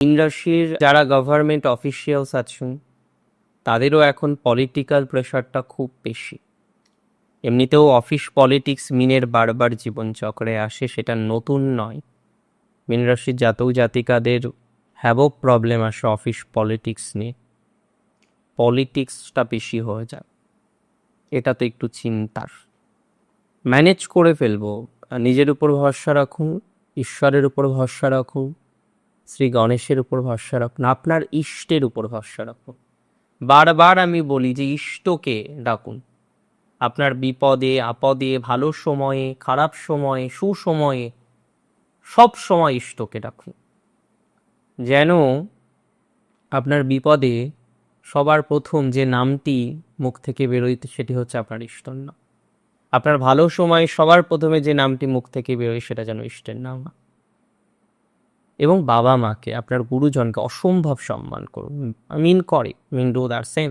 মীন রাশির যারা government officials আছেন তাদেরও এখন পলিটিক্যাল প্রেশারটা খুব বেশি। এমনিতেও অফিস পলিটিক্স মিনের বারবার জীবনচক্রে আসে, সেটা নতুন নয়। মীন রাশির জাতক জাতিকাদের হ্যাভক প্রবলেম আসে অফিস পলিটিক্স নিয়ে, পলিটিক্সটা বেশি হয়ে যায়, এটা তো একটু চিন্তার। ম্যানেজ করে ফেলবো, নিজের উপর ভরসা রাখুন, ঈশ্বরের উপর ভরসা রাখুন, শ্রী গণেশের উপর ভরসা রাখুন, আপনার ইষ্টের উপর ভরসা রাখুন। বারবার আমি বলি যে ইষ্টকে ডাকুন। আপনার বিপদে আপদে, ভালো সময়ে খারাপ সময়ে সুসময়ে সব সময় ইষ্টকে ডাকুন, যেন আপনার বিপদে সবার প্রথম যে নামটি মুখ থেকে বেরোইতে সেটি হচ্ছে আপনার ইষ্টর নাম। আপনার ভালো সময় সবার প্রথমে যে নামটি মুখ থেকে বেরোয় সেটা যেন ইষ্টের নাম। এবং বাবা মাকে, আপনার গুরুজনকে অসম্ভব সম্মান করুন। মিন ডু দ্যাট সেম।